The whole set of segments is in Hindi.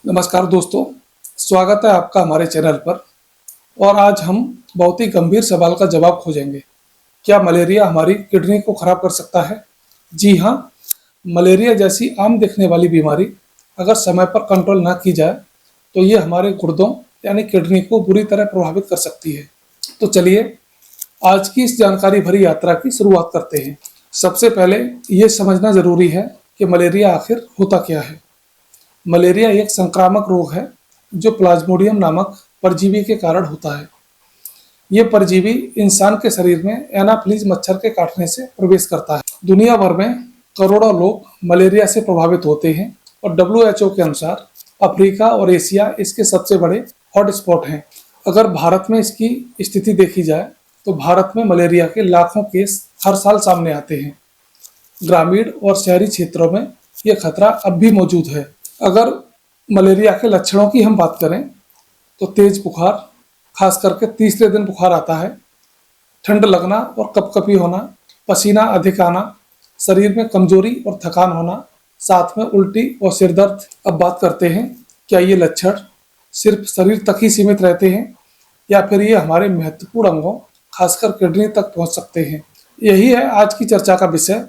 नमस्कार दोस्तों, स्वागत है आपका हमारे चैनल पर। और आज हम बहुत ही गंभीर सवाल का जवाब खोजेंगे। क्या मलेरिया हमारी किडनी को खराब कर सकता है? जी हाँ, मलेरिया जैसी आम दिखने वाली बीमारी अगर समय पर कंट्रोल ना की जाए तो ये हमारे गुर्दों यानी किडनी को बुरी तरह प्रभावित कर सकती है। तो चलिए आज की इस जानकारी भरी यात्रा की शुरुआत करते हैं। सबसे पहले ये समझना जरूरी है कि मलेरिया आखिर होता क्या है। मलेरिया एक संक्रामक रोग है जो प्लाज्मोडियम नामक परजीवी के कारण होता है। ये परजीवी इंसान के शरीर में एनाफिलीज मच्छर के काटने से प्रवेश करता है। दुनिया भर में करोड़ों लोग मलेरिया से प्रभावित होते हैं और डब्ल्यूएचओ के अनुसार अफ्रीका और एशिया इसके सबसे बड़े हॉटस्पॉट हैं। अगर भारत में इसकी स्थिति देखी जाए तो भारत में मलेरिया के लाखों केस हर साल सामने आते हैं। ग्रामीण और शहरी क्षेत्रों में यह खतरा अब भी मौजूद है। अगर मलेरिया के लक्षणों की हम बात करें तो तेज बुखार, खास करके तीसरे दिन बुखार आता है, ठंड लगना और कपकपी होना, पसीना अधिक आना, शरीर में कमजोरी और थकान होना, साथ में उल्टी और सिर दर्द। अब बात करते हैं, क्या ये लक्षण सिर्फ शरीर तक ही सीमित रहते हैं या फिर ये हमारे महत्वपूर्ण अंगों खासकर किडनी तक पहुंच सकते हैं? यही है आज की चर्चा का विषय।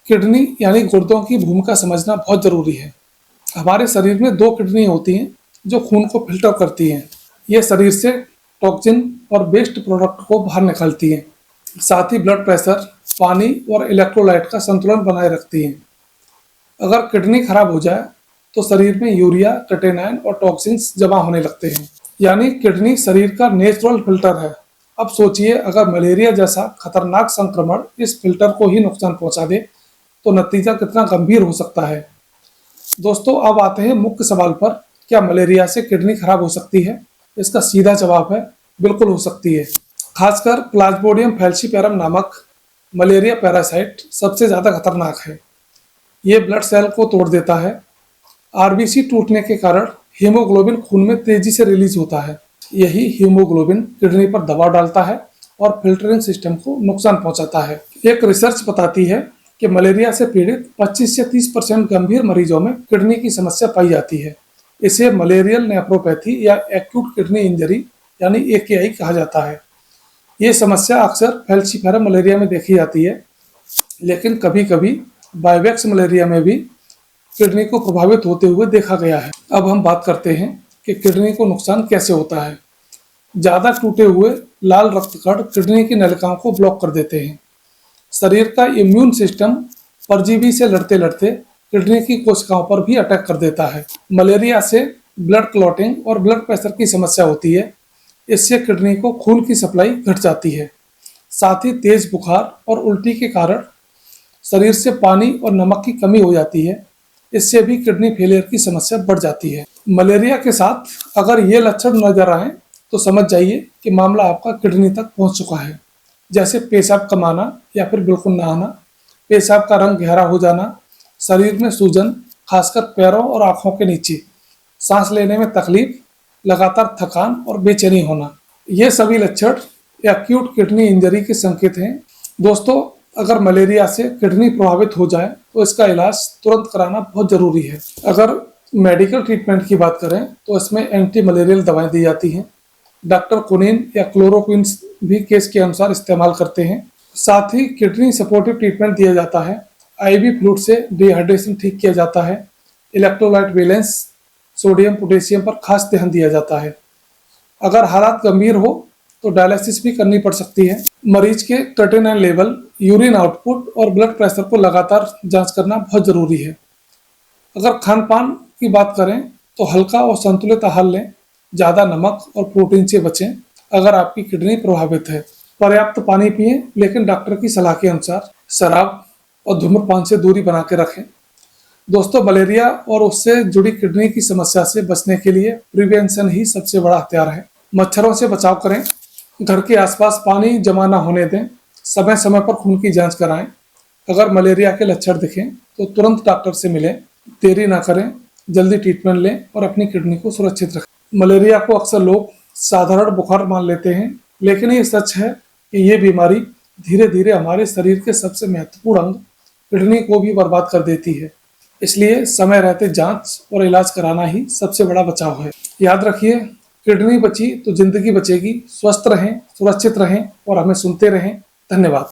किडनी यानी गुर्दों की भूमिका समझना बहुत जरूरी है। हमारे शरीर में दो किडनी होती हैं जो खून को फिल्टर करती हैं। ये शरीर से टॉक्सिन और वेस्ट प्रोडक्ट को बाहर निकालती हैं। साथ ही ब्लड प्रेशर, पानी और इलेक्ट्रोलाइट का संतुलन बनाए रखती हैं। अगर किडनी खराब हो जाए तो शरीर में यूरिया, क्रिएटिनिन और टॉक्सिन्स जमा होने लगते हैं। यानी किडनी शरीर का नेचुरल फिल्टर है। अब सोचिए, अगर मलेरिया जैसा खतरनाक संक्रमण इस फिल्टर को ही नुकसान पहुंचा दे तो नतीजा कितना गंभीर हो सकता है। दोस्तों, अब आते हैं मुख्य सवाल पर। क्या मलेरिया से किडनी खराब हो सकती है? इसका सीधा जवाब है बिल्कुल हो सकती है। खासकर प्लाज्मोडियम फैल्सीपेरम नामक मलेरिया पैरासाइट सबसे ज्यादा खतरनाक है। ये ब्लड सेल को तोड़ देता है। आरबीसी टूटने के कारण हीमोग्लोबिन खून में तेजी से रिलीज होता है। यही हीमोग्लोबिन किडनी पर दबाव डालता है और फिल्टरिंग सिस्टम को नुकसान पहुंचाता है। एक रिसर्च बताती है कि मलेरिया से पीड़ित 25 से 30% गंभीर मरीजों में किडनी की समस्या पाई जाती है। इसे मलेरियल नेफ्रोपैथी या एक्यूट किडनी इंजरी यानी एकेआई कहा जाता है। ये समस्या अक्सर फैल्सीफेरम मलेरिया में देखी जाती है, लेकिन कभी कभी वाइवेक्स मलेरिया में भी किडनी को प्रभावित होते हुए देखा गया है। अब हम बात करते हैं कि किडनी को नुकसान कैसे होता है। ज्यादा टूटे हुए लाल रक्त कण किडनी की नलिकाओं को ब्लॉक कर देते हैं। शरीर का इम्यून सिस्टम परजीवी से लड़ते लड़ते किडनी की कोशिकाओं पर भी अटैक कर देता है। मलेरिया से ब्लड क्लॉटिंग और ब्लड प्रेशर की समस्या होती है। इससे किडनी को खून की सप्लाई घट जाती है। साथ ही तेज बुखार और उल्टी के कारण शरीर से पानी और नमक की कमी हो जाती है। इससे भी किडनी फेलियर की समस्या बढ़ जाती है। मलेरिया के साथ अगर ये लक्षण नजर आए तो समझ जाइए कि मामला आपका किडनी तक पहुंच चुका है। जैसे पेशाब कम आना या फिर बिल्कुल ना आना, पेशाब का रंग गहरा हो जाना, शरीर में सूजन खासकर पैरों और आंखों के नीचे, सांस लेने में तकलीफ, लगातार थकान और बेचैनी होना, ये सभी लक्षण एक्यूट किडनी इंजरी के संकेत हैं। दोस्तों, अगर मलेरिया से किडनी प्रभावित हो जाए तो इसका इलाज तुरंत कराना बहुत जरूरी है। अगर मेडिकल ट्रीटमेंट की बात करें तो इसमें एंटी मलेरियल दवाएं दी जाती हैं। डॉक्टर कुनिन या क्लोरोक्विन भी केस के अनुसार इस्तेमाल करते हैं। साथ ही किडनी सपोर्टिव ट्रीटमेंट दिया जाता है। आईवी फ्लूइड से डिहाइड्रेशन ठीक किया जाता है। इलेक्ट्रोलाइट बैलेंस, सोडियम पोटेशियम पर खास ध्यान दिया जाता है। अगर हालात गंभीर हो तो डायलिसिस भी करनी पड़ सकती है। मरीज के क्रिएटिनिन लेवल, यूरिन आउटपुट और ब्लड प्रेशर को लगातार जांच करना बहुत जरूरी है। अगर खान पान की बात करें तो हल्का और संतुलित आहार लें। ज़्यादा नमक और प्रोटीन से बचें। अगर आपकी किडनी प्रभावित है, पर्याप्त पानी पिएं, लेकिन डॉक्टर की सलाह के अनुसार। शराब और धूम्रपान से दूरी बना के रखें। दोस्तों, मलेरिया और उससे जुड़ी किडनी की समस्या से बचने के लिए प्रिवेंशन ही सबसे बड़ा हथियार है। मच्छरों से बचाव करें, घर के आसपास पानी जमा ना होने दें, समय समय पर खून की जांच कराएं। अगर मलेरिया के लक्षण दिखें तो तुरंत डॉक्टर से मिलें, देरी ना करें, जल्दी ट्रीटमेंट लें और अपनी किडनी को सुरक्षित रखें। मलेरिया को अक्सर लोग साधारण बुखार मान लेते हैं, लेकिन ये सच है कि ये बीमारी धीरे धीरे हमारे शरीर के सबसे महत्वपूर्ण अंग किडनी को भी बर्बाद कर देती है। इसलिए समय रहते जांच और इलाज कराना ही सबसे बड़ा बचाव है। याद रखिए, किडनी बची तो जिंदगी बचेगी। स्वस्थ रहें, सुरक्षित रहें और हमें सुनते रहें। धन्यवाद।